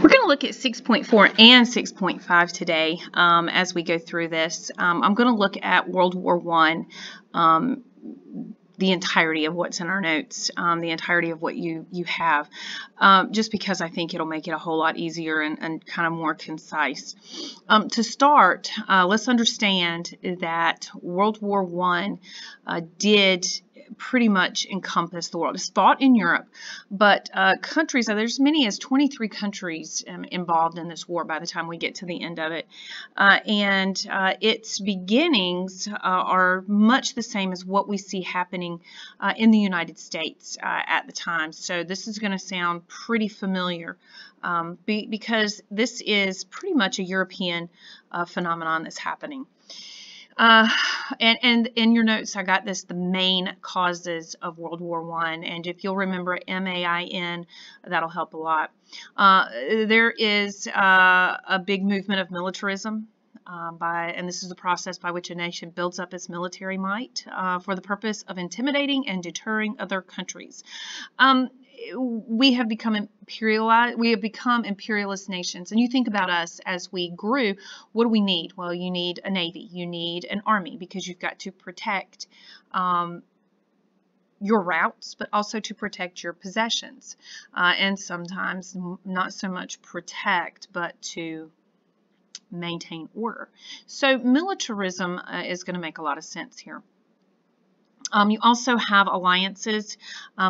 We're going to look at 6.4 and 6.5 today as we go through this. I'm going to look at World War I, the entirety of what's in our notes, the entirety of what you have, just because I think it'll make it a whole lot easier and kind of more concise. To start, let's understand that World War I did pretty much encompass the world. It's fought in Europe, but countries, there's as many as 23 countries involved in this war by the time we get to the end of it. And its beginnings are much the same as what we see happening in the United States at the time. So this is going to sound pretty familiar because this is pretty much a European phenomenon that's happening. And in your notes, I got this, the main causes of World War I. And if you'll remember MAIN, that'll help a lot. There is a big movement of militarism. And this is the process by which a nation builds up its military might for the purpose of intimidating and deterring other countries. We have become imperialist nations, and you think about us as we grew. What do we need? Well, you need a navy, you need an army, because you've got to protect your routes, but also to protect your possessions, and sometimes not so much protect, but to maintain order. So militarism is going to make a lot of sense here. You also have alliances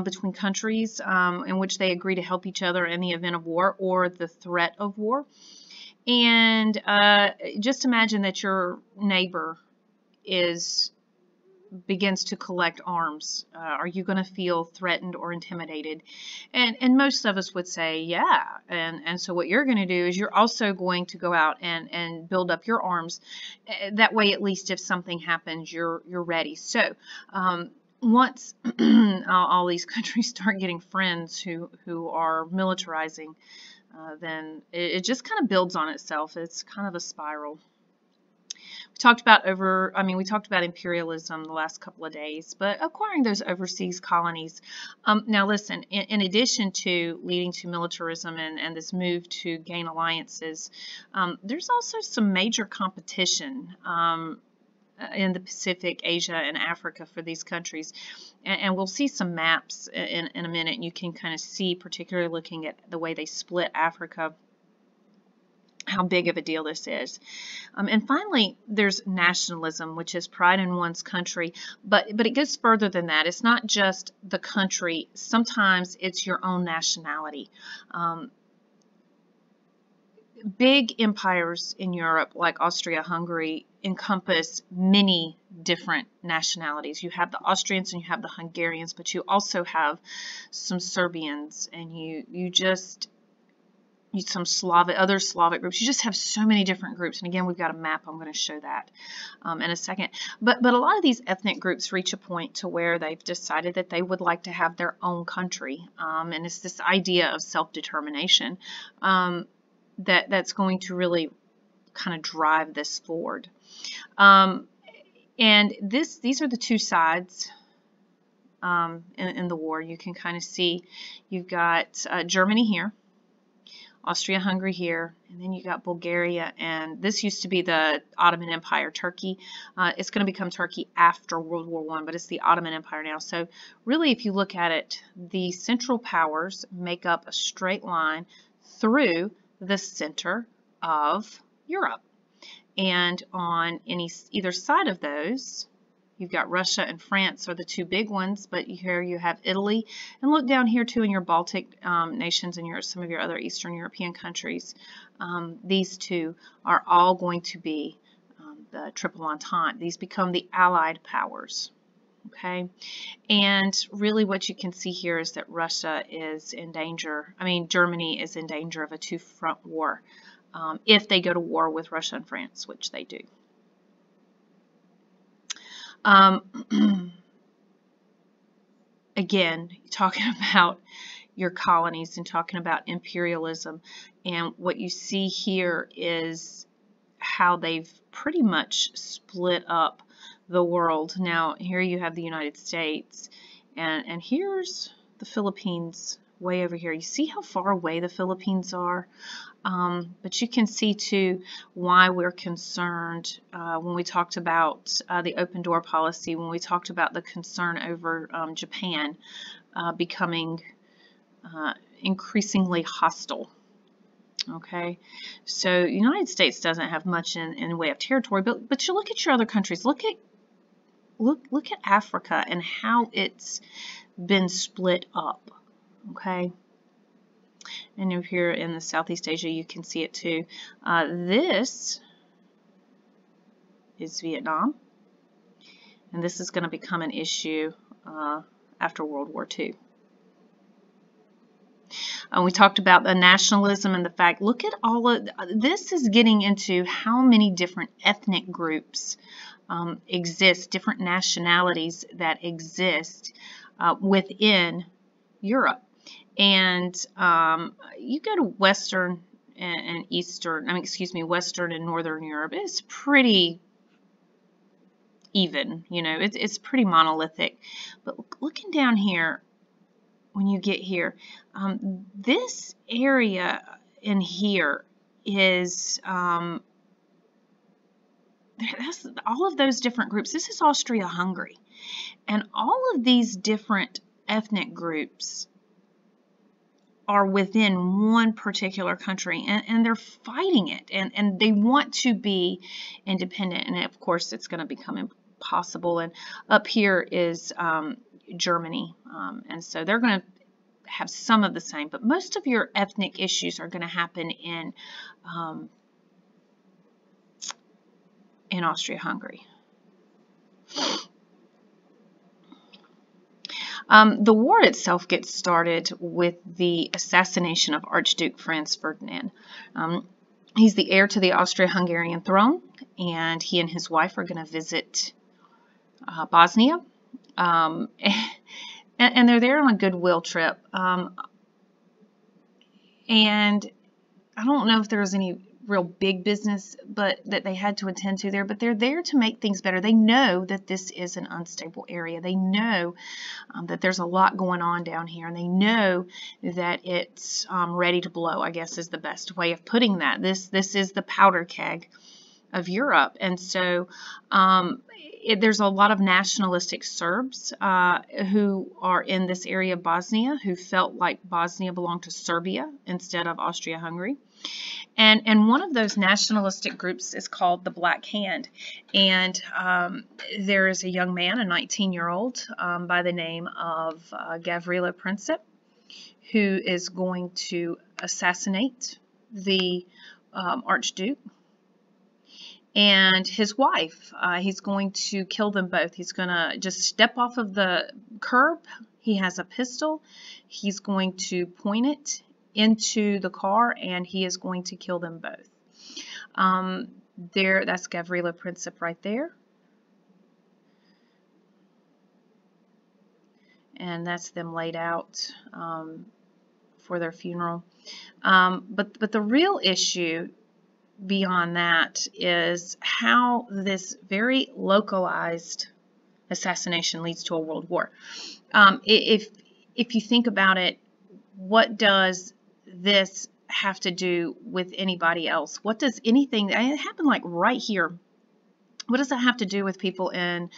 between countries in which they agree to help each other in the event of war or the threat of war. And just imagine that your neighbor begins to collect arms. Are you going to feel threatened or intimidated? And most of us would say, yeah. And so what you're going to do is you're also going to go out and build up your arms. That way, at least if something happens, you're ready. So once all these countries start getting friends who are militarizing, then it just kind of builds on itself. It's kind of a spiral. We talked about imperialism the last couple of days, but acquiring those overseas colonies. Now listen, in addition to leading to militarism and this move to gain alliances, there's also some major competition in the Pacific, Asia, and Africa for these countries. And we'll see some maps in a minute, and you can kind of see, particularly looking at the way they split Africa, how big of a deal this is. And finally, there's nationalism, which is pride in one's country, but it goes further than that. It's not just the country. Sometimes it's your own nationality. Big empires in Europe, like Austria-Hungary, encompass many different nationalities. You have the Austrians and you have the Hungarians, but you also have some Serbians, and some other Slavic groups. You just have so many different groups. And again, we've got a map. I'm going to show that in a second. But a lot of these ethnic groups reach a point to where they've decided that they would like to have their own country. And it's this idea of self-determination that's going to really kind of drive this forward. And these are the two sides in the war. You can kind of see you've got Germany here, Austria-Hungary here, and then you got Bulgaria, and this used to be the Ottoman Empire, Turkey. It's going to become Turkey after World War I, but it's the Ottoman Empire now. So really, if you look at it, the Central Powers make up a straight line through the center of Europe. And on either side of those, you've got Russia and France are the two big ones, but here you have Italy. And look down here too in your Baltic nations and some of your other Eastern European countries. These two are all going to be the Triple Entente. These become the Allied powers. Okay, and really what you can see here is that Russia is in danger. Germany is in danger of a two-front war if they go to war with Russia and France, which they do. Again, talking about your colonies and talking about imperialism, and what you see here is how they've pretty much split up the world. Now, here you have the United States, and here's the Philippines way over here. You see how far away the Philippines are? But you can see too why we're concerned when we talked about the open door policy, when we talked about the concern over Japan becoming increasingly hostile. Okay, so the United States doesn't have much in the way of territory, but you look at your other countries. Look at Africa and how it's been split up. Okay. And over here in the Southeast Asia, you can see it too. This is Vietnam, and this is going to become an issue after World War II. We talked about the nationalism and the fact, look at all of this is getting into how many different ethnic groups exist, different nationalities that exist within Europe. And you go to Western and Eastern, Western and Northern Europe, it's pretty even, it's pretty monolithic. But looking down here, when you get here, this area in here is, that's all of those different groups. This is Austria-Hungary. And all of these different ethnic groups are within one particular country, and they're fighting it, and they want to be independent, and of course it's going to become impossible. And up here is Germany, and so they're going to have some of the same, but most of your ethnic issues are going to happen in Austria-Hungary. The war itself gets started with the assassination of Archduke Franz Ferdinand. He's the heir to the Austro-Hungarian throne, and he and his wife are going to visit Bosnia. And they're there on a goodwill trip. And I don't know if there was any real big business that they had to attend to there, but they're there to make things better. They know that this is an unstable area. They know that there's a lot going on down here, and they know that it's ready to blow, I guess is the best way of putting that. This is the powder keg of Europe. And so there's a lot of nationalistic Serbs who are in this area of Bosnia who felt like Bosnia belonged to Serbia instead of Austria-Hungary. And one of those nationalistic groups is called the Black Hand. And there is a young man, a 19-year-old, by the name of Gavrilo Princip, who is going to assassinate the Archduke and his wife. He's going to kill them both. He's going to just step off of the curb. He has a pistol. He's going to point it into the car, and he is going to kill them both. That's Gavrilo Princip right there. And that's them laid out for their funeral. But the real issue beyond that is how this very localized assassination leads to a world war. If you think about it, what does this have to do with anybody else? What does anything, it happened like right here, what does that have to do with people in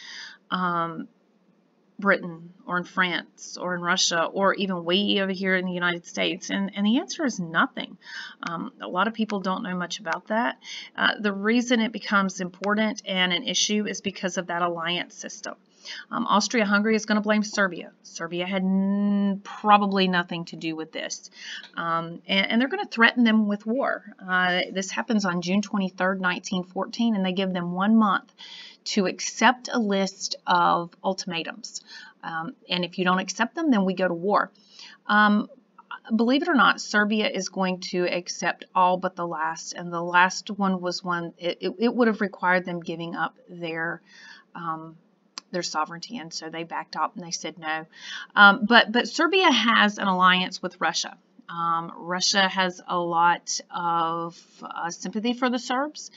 Britain or in France or in Russia or even way over here in the United States? And the answer is nothing. A lot of people don't know much about that. The reason it becomes important and an issue is because of that alliance system. Austria-Hungary is going to blame Serbia. Serbia had probably nothing to do with this. And they're going to threaten them with war. This happens on June 23rd, 1914, and they give them 1 month to accept a list of ultimatums. And if you don't accept them, then we go to war. Believe it or not, Serbia is going to accept all but the last. And the last one was one, it would have required them giving up their sovereignty, and so they backed up and they said no. But Serbia has an alliance with Russia. Russia has a lot of sympathy for the Serbs,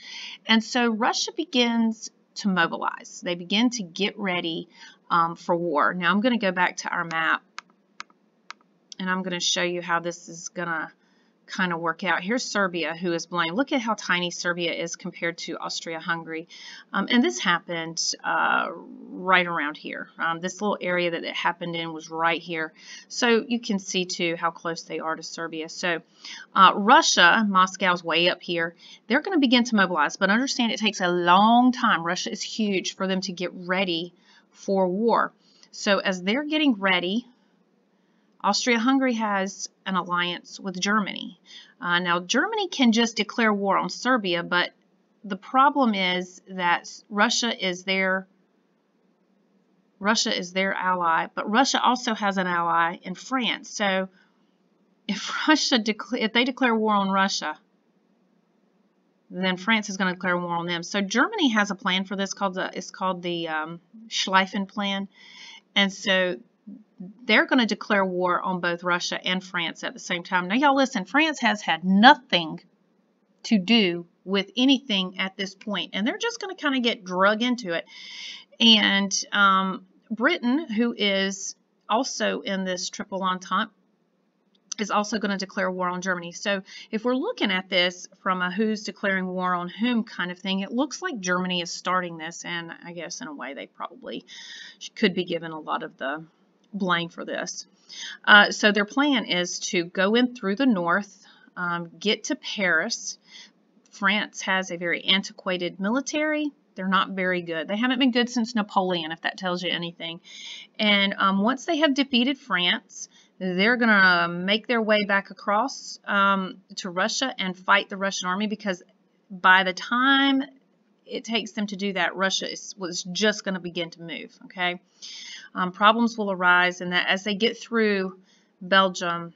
and so Russia begins to mobilize. They begin to get ready for war. Now I'm going to go back to our map And I'm going to show you how this is going to kind of work out. Here's Serbia, who is blamed. Look at how tiny Serbia is compared to Austria-Hungary. And this happened right around here. This little area that it happened in was right here. So you can see, too, how close they are to Serbia. So Russia, Moscow's way up here, they're going to begin to mobilize. But understand it takes a long time. Russia is huge for them to get ready for war. So as they're getting ready, Austria-Hungary has an alliance with Germany. Now, Germany can just declare war on Serbia, but the problem is that Russia is their ally, but Russia also has an ally in France. So, if they declare war on Russia, then France is going to declare war on them. So, Germany has a plan for this called the Schlieffen Plan, and so they're going to declare war on both Russia and France at the same time. Now, y'all listen, France has had nothing to do with anything at this point, and they're just going to kind of get drug into it. And Britain, who is also in this triple entente, is also going to declare war on Germany. So if we're looking at this from a who's declaring war on whom kind of thing, it looks like Germany is starting this, and I guess in a way they probably could be given a lot of the blame for this. So their plan is to go in through the north, get to Paris. France has a very antiquated military. They're not very good. They haven't been good since Napoleon, if that tells you anything. And once they have defeated France, they're going to make their way back across to Russia and fight the Russian army, because by the time it takes them to do that, Russia was just going to begin to move, okay? Problems will arise, and that as they get through Belgium,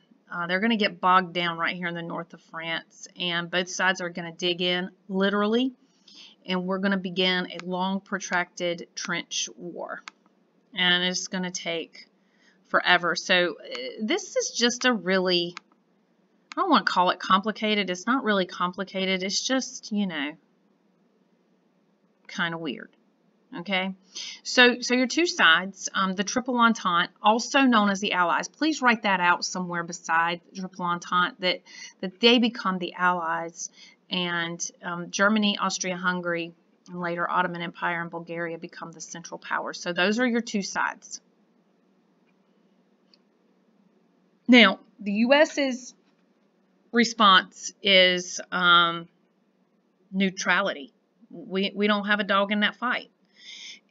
they're going to get bogged down right here in the north of France, and both sides are going to dig in, literally, and we're going to begin a long, protracted trench war, and it's going to take forever. So this is just a really, I don't want to call it complicated. It's not really complicated. It's just, you know, kind of weird. Okay, so your two sides, the Triple Entente, also known as the Allies. Please write that out somewhere beside the Triple Entente, that they become the Allies, and Germany, Austria-Hungary, and later Ottoman Empire and Bulgaria become the Central Powers. So those are your two sides. Now, the U.S.'s response is neutrality. We don't have a dog in that fight.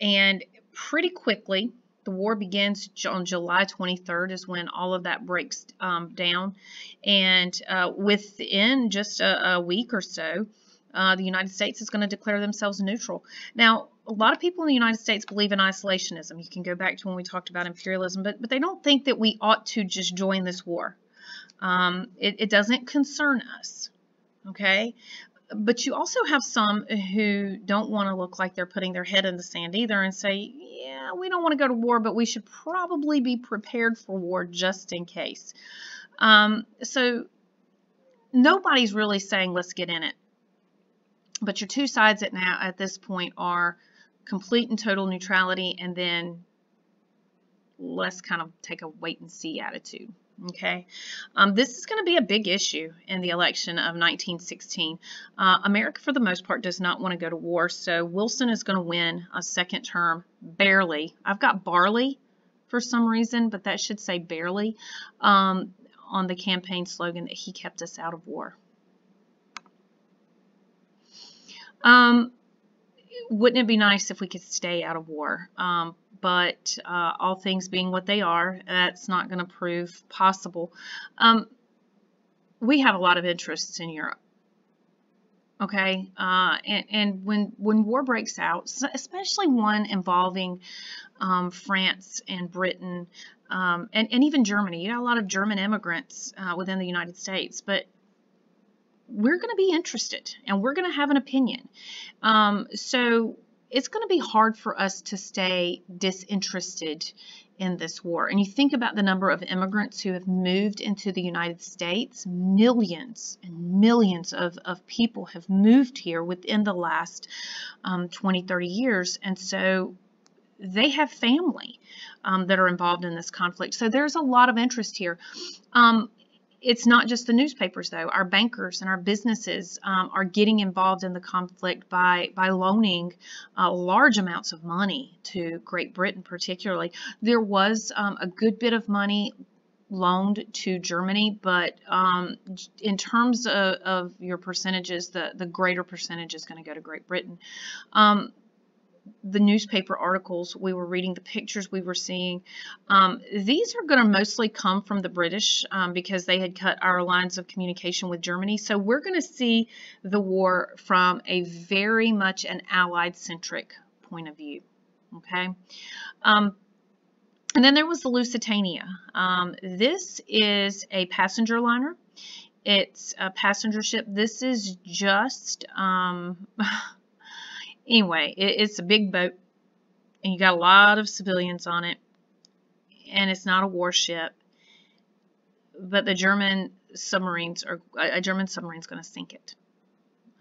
And pretty quickly, the war begins on July 23rd is when all of that breaks down. And within just a week or so, the United States is going to declare themselves neutral. Now, a lot of people in the United States believe in isolationism. You can go back to when we talked about imperialism, but they don't think that we ought to just join this war. It doesn't concern us, okay? But you also have some who don't want to look like they're putting their head in the sand either and say, yeah, we don't want to go to war, but we should probably be prepared for war just in case. So nobody's really saying let's get in it. But your two sides at this point are complete and total neutrality, and then let's kind of take a wait and see attitude. Okay, this is going to be a big issue in the election of 1916. America, for the most part, does not want to go to war, so Wilson is going to win a second term, barely. I've got barely for some reason, but that should say barely on the campaign slogan that he kept us out of war. Wouldn't it be nice if we could stay out of war? But all things being what they are, that's not going to prove possible. We have a lot of interests in Europe, okay? And when war breaks out, especially one involving France and Britain and even Germany, you got a lot of German immigrants within the United States, but we're going to be interested and we're going to have an opinion. So it's going to be hard for us to stay disinterested in this war. And you think about the number of immigrants who have moved into the United States, millions and millions of people have moved here within the last 20, 30 years. And so they have family that are involved in this conflict. So there's a lot of interest here. It's not just the newspapers, though. Our bankers and our businesses are getting involved in the conflict by loaning large amounts of money to Great Britain, particularly. There was a good bit of money loaned to Germany, but in terms of your percentages, the greater percentage is going to go to Great Britain. The newspaper articles we were reading, the pictures we were seeing, these are going to mostly come from the British because they had cut our lines of communication with Germany. So we're going to see the war from a very much an Allied-centric point of view. Okay. And then there was the Lusitania. This is a passenger liner. It's a passenger ship. This is just... Anyway, it's a big boat, and you got a lot of civilians on it, and it's not a warship, but the German submarines are a German submarine's going to sink it.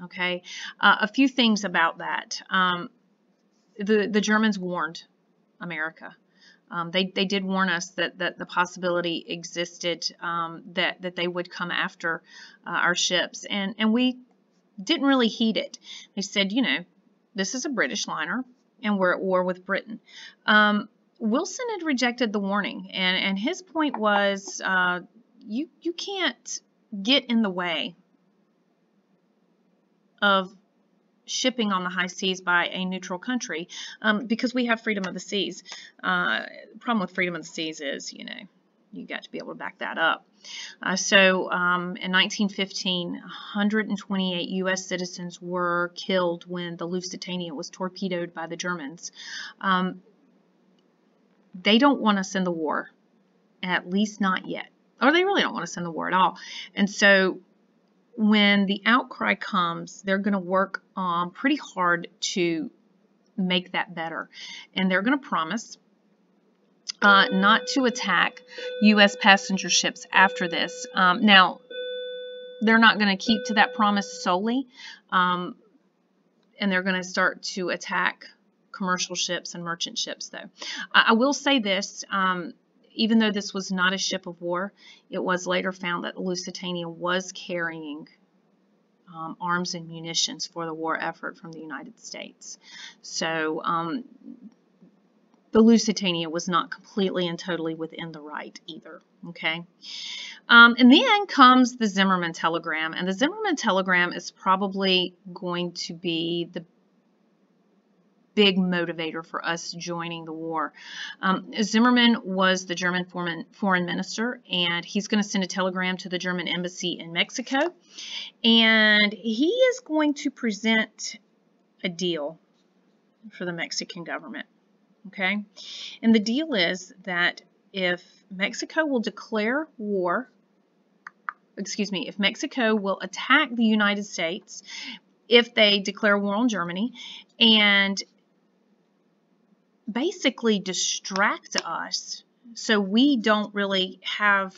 Okay, a few things about that. The Germans warned America. They did warn us that the possibility existed that they would come after our ships, and we didn't really heed it. They said, you know, this is a British liner, and we're at war with Britain. Wilson had rejected the warning, and his point was, you can't get in the way of shipping on the high seas by a neutral country because we have freedom of the seas. The problem with freedom of the seas is, you know, you got to be able to back that up. So in 1915, 128 U.S. citizens were killed when the Lusitania was torpedoed by the Germans. They don't want us in the war, at least not yet. Or they really don't want us in the war at all. And so when the outcry comes, they're going to work pretty hard to make that better. And they're going to promise not to attack U.S. passenger ships after this. Now, they're not going to keep to that promise solely, and they're going to start to attack commercial ships and merchant ships, though. I will say this, even though this was not a ship of war, it was later found that the Lusitania was carrying arms and munitions for the war effort from the United States. So the Lusitania was not completely and totally within the right either, okay? And then comes the Zimmerman telegram, and the Zimmerman telegram is probably going to be the big motivator for us joining the war. Zimmerman was the German foreign minister, and he's going to send a telegram to the German embassy in Mexico, and he is going to present a deal for the Mexican government. Okay, and the deal is that if Mexico will declare war, if Mexico will attack the United States, if they declare war on Germany, and basically distract us so we don't really have,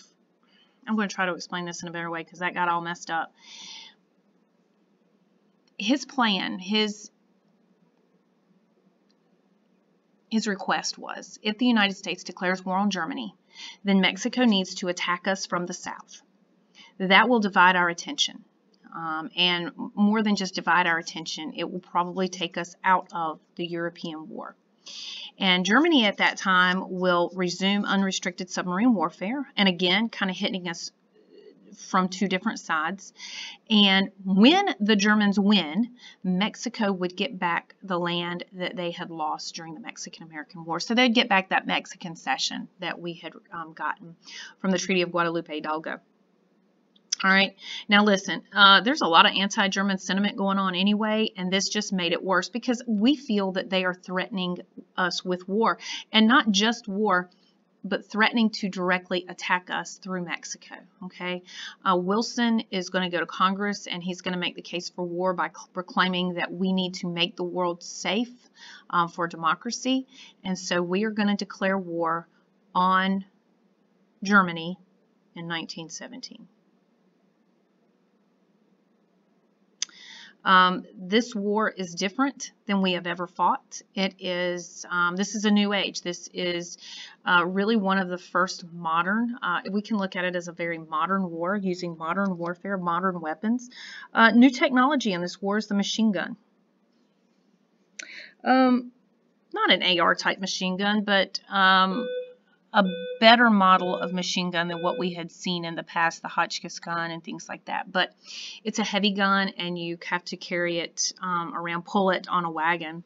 I'm going to try to explain this in a better way because that got all messed up. His plan, his request was, if the United States declares war on Germany, then Mexico needs to attack us from the south. That will divide our attention. And more than just divide our attention, it will probably take us out of the European war. And Germany at that time will resume unrestricted submarine warfare, and again, kind of hitting us from two different sides. And when the Germans win, Mexico would get back the land that they had lost during the Mexican-American War. So they'd get back that Mexican cession that we had gotten from the Treaty of Guadalupe Hidalgo. All right, now listen, there's a lot of anti-German sentiment going on anyway, and this just made it worse because we feel that they are threatening us with war, and not just war, but threatening to directly attack us through Mexico, okay? Wilson is going to go to Congress, and he's going to make the case for war by proclaiming that we need to make the world safe for democracy, and so we are going to declare war on Germany in 1917. This war is different than we have ever fought. It is, this is a new age. This is really one of the first modern, we can look at it as a very modern war using modern warfare, modern weapons. New technology in this war is the machine gun. Not an AR type machine gun, but a better model of machine gun than what we had seen in the past, the Hotchkiss gun and things like that. But it's a heavy gun, and you have to carry it around, pull it on a wagon.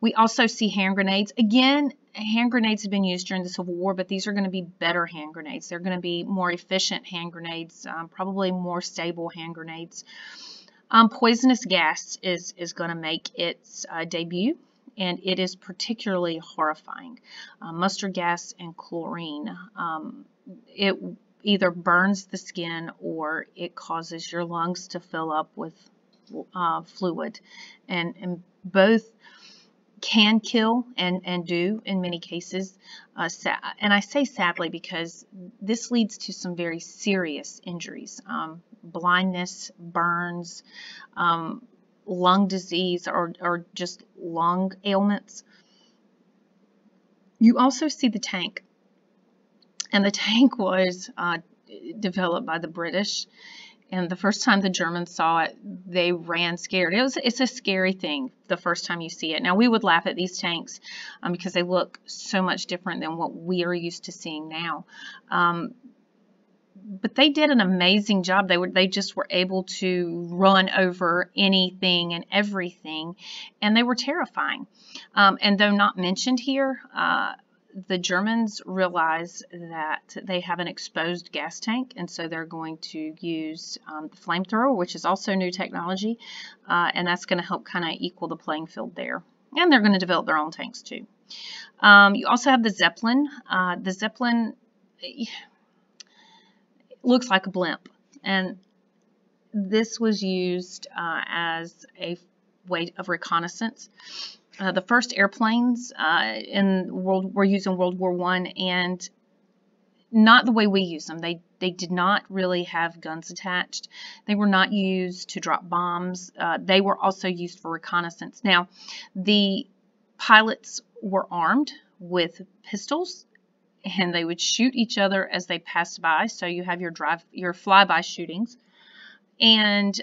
We also see hand grenades. Again, hand grenades have been used during the Civil War, but these are going to be better hand grenades. They're going to be more efficient hand grenades, probably more stable hand grenades. Poisonous gas is going to make its debut, and it is particularly horrifying. Mustard gas and chlorine. It either burns the skin or it causes your lungs to fill up with fluid, and both can kill and do in many cases. And I say sadly because this leads to some very serious injuries. Blindness, burns, lung disease, or just lung ailments. You also see the tank, and the tank was developed by the British, and the first time the Germans saw it, they ran scared. It's a scary thing the first time you see it. Now, we would laugh at these tanks because they look so much different than what we are used to seeing now. But they did an amazing job. They just were able to run over anything and everything, and they were terrifying. And though not mentioned here, the Germans realize that they have an exposed gas tank, and so they're going to use the flamethrower, which is also new technology, and that's going to help kind of equal the playing field there. And they're going to develop their own tanks too. You also have the Zeppelin. The Zeppelin looks like a blimp, and this was used as a way of reconnaissance. The first airplanes were used in World War I, and not the way we use them. They did not really have guns attached. They were not used to drop bombs. They were also used for reconnaissance. Now, the pilots were armed with pistols, and they would shoot each other as they passed by. So you have your flyby shootings, and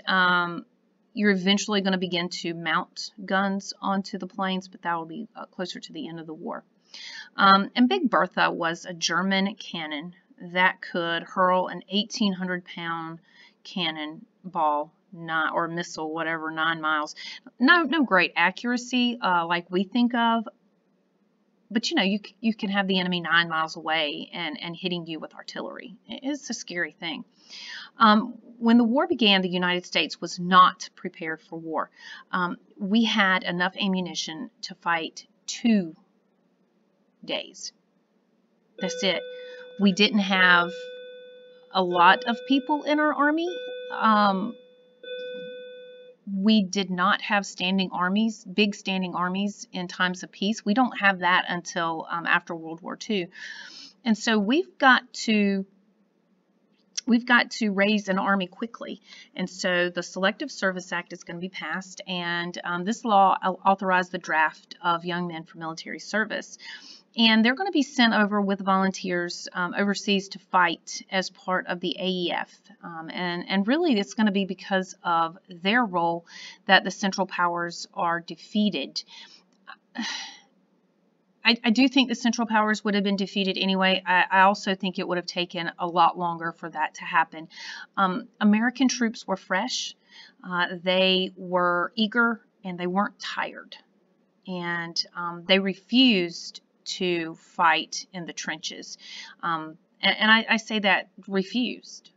you're eventually going to begin to mount guns onto the planes, but that will be closer to the end of the war. And Big Bertha was a German cannon that could hurl an 1,800-pound cannonball, or missile, whatever, 9 miles. No great accuracy like we think of. But you know, you can have the enemy 9 miles away and hitting you with artillery. It's a scary thing. When the war began, the United States was not prepared for war. We had enough ammunition to fight 2 days. That's it. We didn't have a lot of people in our army. We did not have standing armies, big standing armies in times of peace. We don't have that until after World War II. And so we've got to raise an army quickly. And so the Selective Service Act is going to be passed, and this law authorized the draft of young men for military service. And they're going to be sent over with volunteers overseas to fight as part of the AEF. And really, it's going to be because of their role that the Central Powers are defeated. I do think the Central Powers would have been defeated anyway. I also think it would have taken a lot longer for that to happen. American troops were fresh. They were eager, and they weren't tired. And they refused to fight in the trenches. And I say that refused.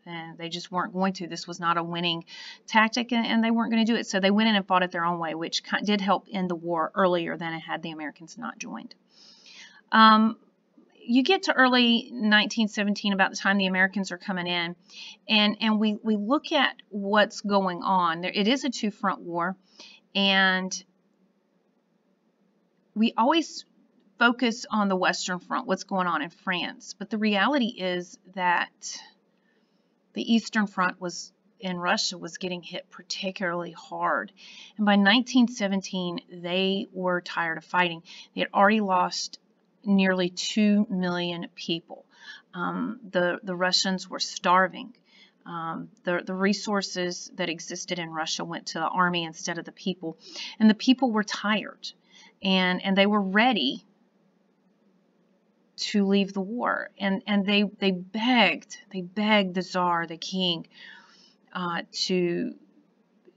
And they just weren't going to. This was not a winning tactic, and they weren't going to do it. So they went in and fought it their own way, which did help end the war earlier than it had the Americans not joined. You get to early 1917, about the time the Americans are coming in, and we look at what's going on. It is a two-front war, and we always focus on the Western Front, what's going on in France. But the reality is that the Eastern Front was in Russia was getting hit particularly hard. And by 1917, they were tired of fighting. They had already lost nearly 2 million people. The Russians were starving. The resources that existed in Russia went to the army instead of the people. And the people were tired. And they were ready to leave the war, and they begged the Tsar, the king, to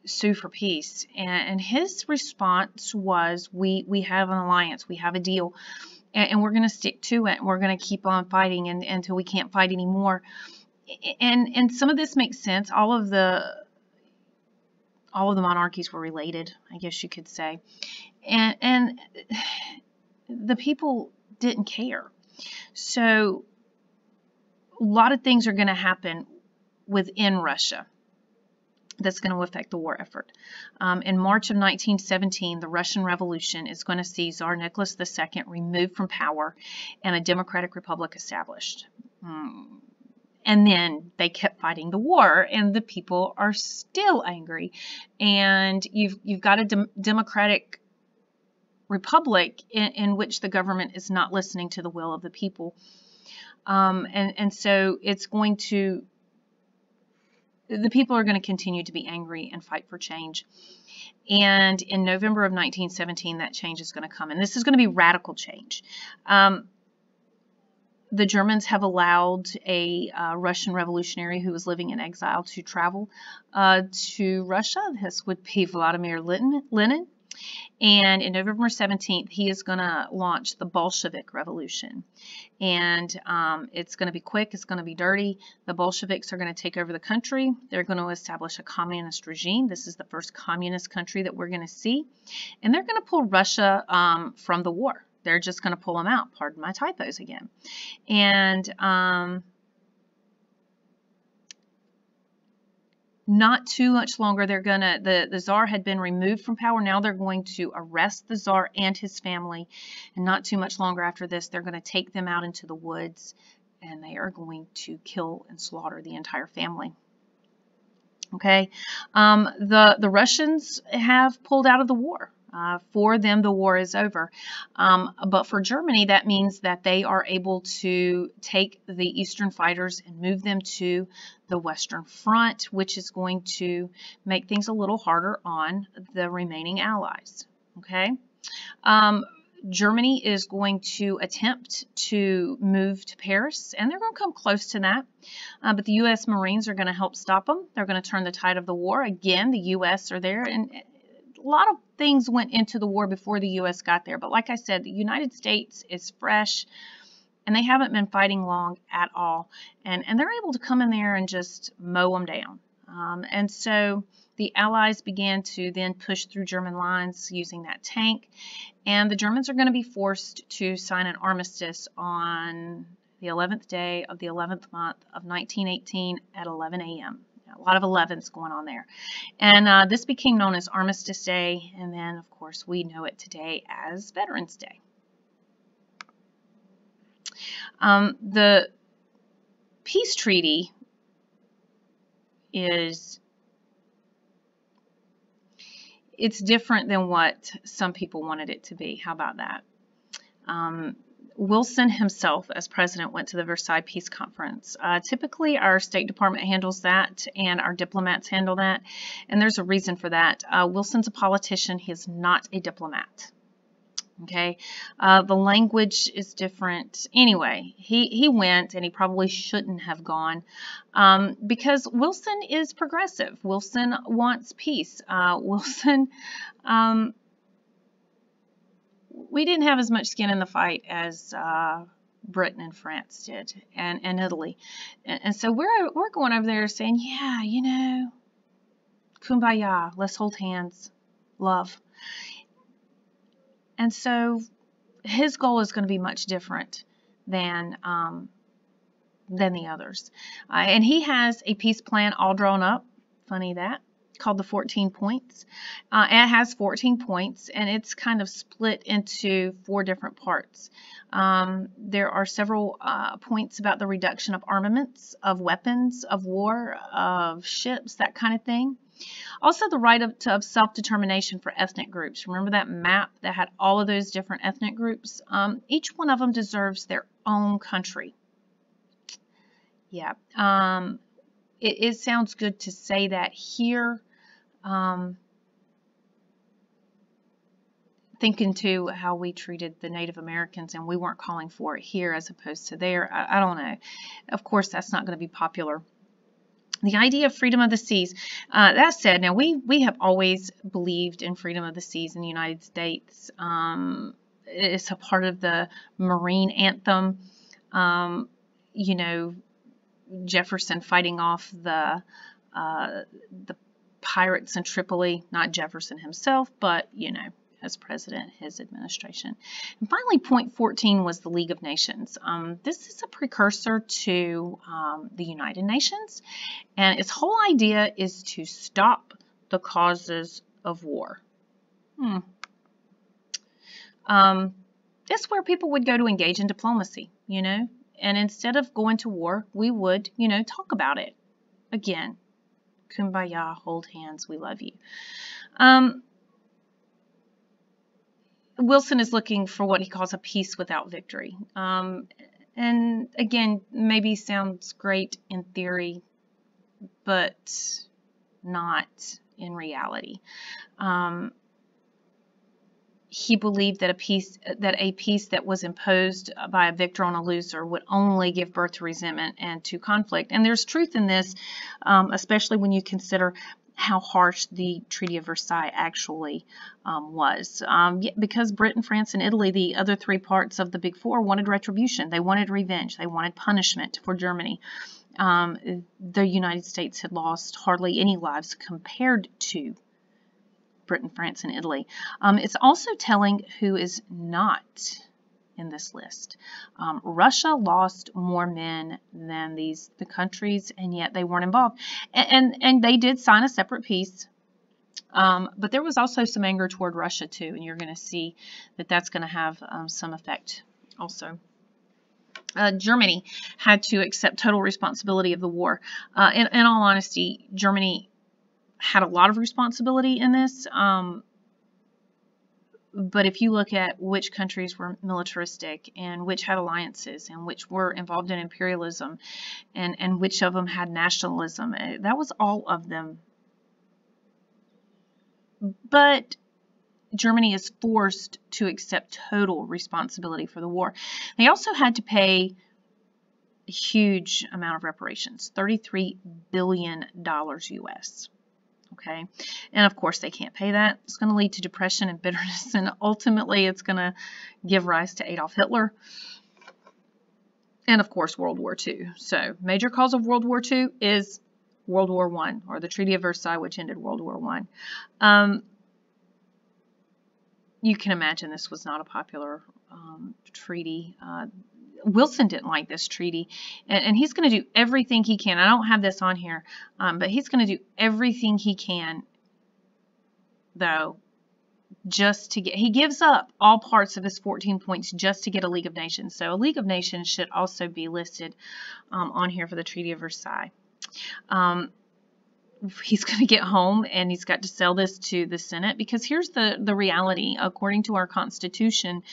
sue for peace, and his response was, we have an alliance, we have a deal, and we're going to stick to it, and we're going to keep on fighting until we can't fight anymore. And some of this makes sense. All of the monarchies were related, I guess you could say, and the people didn't care. So a lot of things are going to happen within Russia that's going to affect the war effort. In March of 1917, the Russian Revolution is going to see Tsar Nicholas II removed from power and a democratic republic established. And then they kept fighting the war, and the people are still angry. And you've got a democratic republic in which the government is not listening to the will of the people. And so it's going to, the people are going to continue to be angry and fight for change. And in November of 1917, that change is going to come. And this is going to be radical change. The Germans have allowed a Russian revolutionary who was living in exile to travel to Russia. This would be Vladimir Lenin. And in November 17th, he is going to launch the Bolshevik Revolution. And it's going to be quick. It's going to be dirty. The Bolsheviks are going to take over the country. They're going to establish a communist regime. This is the first communist country that we're going to see. And they're going to pull Russia from the war. They're just going to pull them out. Pardon my typos again. And not too much longer, they're going to, the Tsar had been removed from power. Now they're going to arrest the Tsar and his family. And not too much longer after this, they're going to take them out into the woods, and they are going to kill and slaughter the entire family. Okay. The Russians have pulled out of the war. For them, the war is over. But for Germany, that means that they are able to take the Eastern fighters and move them to the Western Front, which is going to make things a little harder on the remaining allies. Okay. Germany is going to attempt to move to Paris, and they're going to come close to that. But the U.S. Marines are going to help stop them. They're going to turn the tide of the war. Again, the U.S. are there, and a lot of things went into the war before the U.S. got there. But like I said, the United States is fresh, and they haven't been fighting long at all. And they're able to come in there and just mow them down. And so the Allies began to then push through German lines using that tank. And the Germans are going to be forced to sign an armistice on the 11th day of the 11th month of 1918 at 11 a.m. A lot of 11s going on there. And this became known as Armistice Day, and then, of course, we know it today as Veterans Day. The peace treaty it's different than what some people wanted it to be. How about that? Wilson himself, as president, went to the Versailles Peace Conference. Typically, our State Department handles that, and our diplomats handle that, and there's a reason for that. Wilson's a politician. He is not a diplomat. Okay, the language is different. Anyway, he went, and he probably shouldn't have gone because Wilson is progressive. Wilson wants peace. Wilson... we didn't have as much skin in the fight as Britain and France did, and Italy. And so we're going over there saying, yeah, you know, kumbaya, let's hold hands, love. And so his goal is going to be much different than the others. And he has a peace plan all drawn up. Funny that. called the 14 points. It has 14 points, and it's kind of split into 4 different parts. There are several points about the reduction of armaments, of weapons, of war, of ships, that kind of thing. Also, the right of self-determination for ethnic groups. Remember that map that had all of those different ethnic groups? Each one of them deserves their own country. Yeah. It sounds good to say that here. Thinking to how we treated the Native Americans, and we weren't calling for it here as opposed to there. I don't know. Of course, that's not going to be popular. The idea of freedom of the seas. That said, now we have always believed in freedom of the seas in the United States. It's a part of the Marine anthem. You know, Jefferson fighting off the pirates in Tripoli. Not Jefferson himself, but you know, as president, his administration. And finally, point 14 was the League of Nations. This is a precursor to the United Nations, and its whole idea is to stop the causes of war. That's where people would go to engage in diplomacy, you know, and instead of going to war, we would, you know, talk about it. Again, kumbaya, hold hands, we love you. Wilson is looking for what he calls a peace without victory. And again, maybe sounds great in theory, but not in reality. He believed that a peace that was imposed by a victor on a loser would only give birth to resentment and to conflict. And there's truth in this, especially when you consider how harsh the Treaty of Versailles actually was. Because Britain, France, and Italy, the other 3 parts of the Big Four, wanted retribution. They wanted revenge. They wanted punishment for Germany. The United States had lost hardly any lives compared to Britain, France, and Italy. It's also telling who is not in this list. Russia lost more men than the countries, and yet they weren't involved. And they did sign a separate peace. But there was also some anger toward Russia too, and you're going to see that that's going to have some effect also. Germany had to accept total responsibility of the war. In all honesty, Germany had a lot of responsibility in this. But if you look at which countries were militaristic and which had alliances and which were involved in imperialism and which of them had nationalism, that was all of them. But Germany is forced to accept total responsibility for the war. They also had to pay a huge amount of reparations, $33 billion US. Okay, and of course they can't pay that. It's going to lead to depression and bitterness, and ultimately it's going to give rise to Adolf Hitler and of course World War II. So major cause of World War II is World War I, or the Treaty of Versailles, which ended World War I. You can imagine this was not a popular treaty. Wilson didn't like this treaty, and he's going to do everything he can. I don't have this on here, but he's going to do everything he can, though, just to get, he gives up all parts of his 14 points just to get a League of Nations. So a League of Nations should also be listed on here for the Treaty of Versailles. He's going to get home and he's got to sell this to the Senate, because here's the reality. According to our Constitution,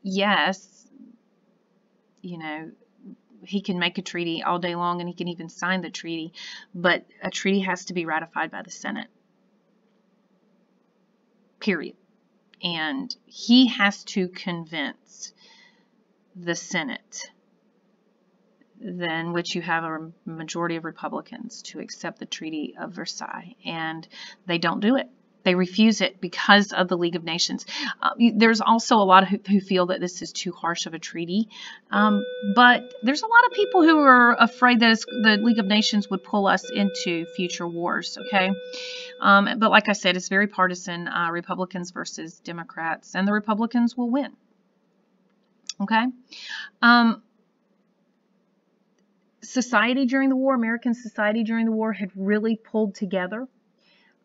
yes, you know, he can make a treaty all day long and he can even sign the treaty, but a treaty has to be ratified by the Senate. Period. And he has to convince the Senate, then which you have a majority of Republicans, to accept the Treaty of Versailles, and they don't do it. They refuse it because of the League of Nations. There's also a lot who feel that this is too harsh of a treaty, but there's a lot of people who are afraid that the League of Nations would pull us into future wars, okay? But like I said, it's very partisan, Republicans versus Democrats, and the Republicans will win, okay? society during the war, American society during the war, had really pulled together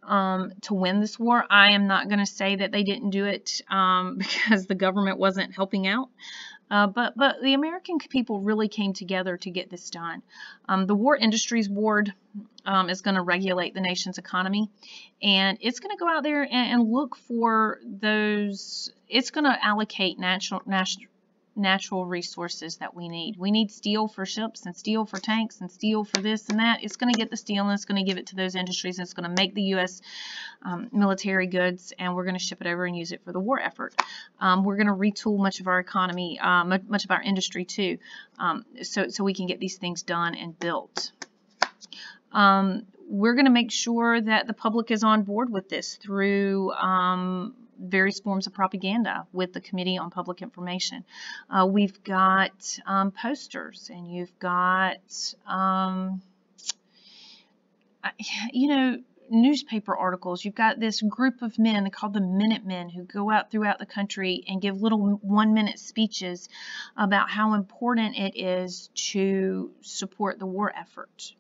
to win this war. I am not going to say that they didn't do it because the government wasn't helping out. But the American people really came together to get this done. The War Industries Board is going to regulate the nation's economy, and it's going to go out there and look for those. It's going to allocate natural resources that we need. We need steel for ships and steel for tanks and steel for this and that. It's going to get the steel and it's going to give it to those industries, and it's going to make the U.S. Military goods, and we're going to ship it over and use it for the war effort. We're going to retool much of our economy, much of our industry too, so we can get these things done and built. We're going to make sure that the public is on board with this through various forms of propaganda with the Committee on Public Information. We've got posters, and you've got, newspaper articles. You've got this group of men called the Minutemen who go out throughout the country and give little 1-minute speeches about how important it is to support the war effort.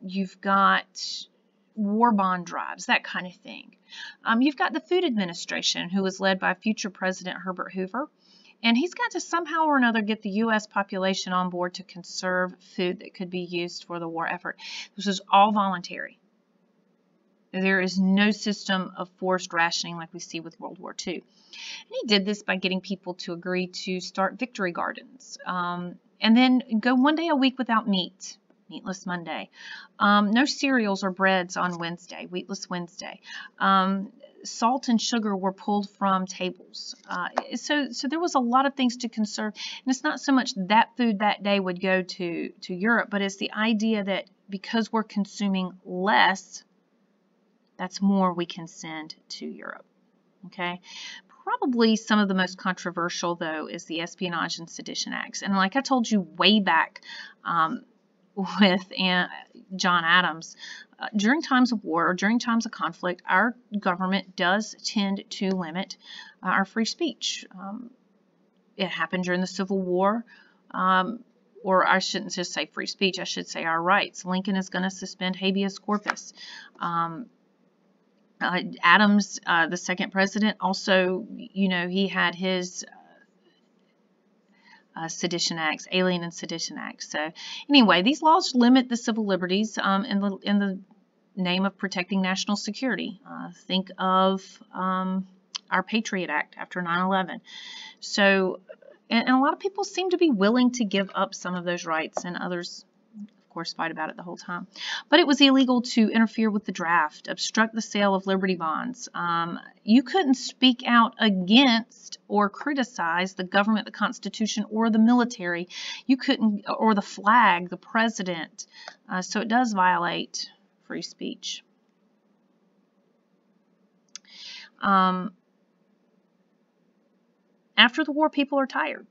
You've got war bond drives, that kind of thing. You've got the Food Administration, who was led by future President Herbert Hoover, and he's got to somehow or another get the U.S. population on board to conserve food that could be used for the war effort. This is all voluntary. There is no system of forced rationing like we see with World War II. And he did this by getting people to agree to start victory gardens, and then go 1 day a week without meat. Meatless Monday. No cereals or breads on Wednesday, Wheatless Wednesday. Salt and sugar were pulled from tables. So there was a lot of things to conserve. And it's not so much that food that day would go to Europe, but it's the idea that because we're consuming less, that's more we can send to Europe. Okay. Probably some of the most controversial, though, is the Espionage and Sedition Acts. And like I told you way back, with John Adams, during times of war or during times of conflict, our government does tend to limit our free speech. It happened during the Civil War, or I shouldn't just say free speech, I should say our rights. Lincoln is going to suspend habeas corpus. Adams, the second president, also, he had his Sedition Acts, Alien and Sedition Acts. So anyway, these laws limit the civil liberties in the name of protecting national security. Think of our Patriot Act after 9/11. So, and a lot of people seem to be willing to give up some of those rights, and others, of course, fight about it the whole time. But it was illegal to interfere with the draft, obstruct the sale of Liberty bonds. You couldn't speak out against or criticize the government, the Constitution, or the military. You couldn't, or the flag, the president. So it does violate free speech. After the war, people are tired.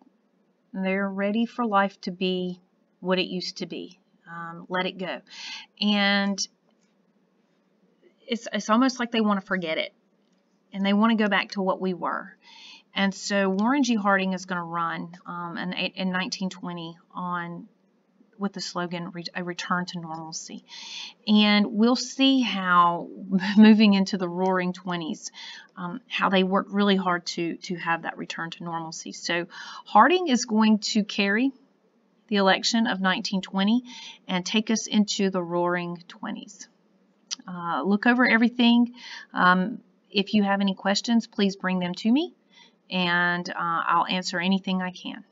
They're ready for life to be what it used to be. Let it go. And it's almost like they want to forget it. And they want to go back to what we were. And so Warren G. Harding is going to run in 1920 with the slogan, a return to normalcy. And we'll see how, moving into the roaring 20s, how they worked really hard to have that return to normalcy. So Harding is going to carry the election of 1920 and take us into the roaring 20s. Look over everything. If you have any questions, please bring them to me, and I'll answer anything I can.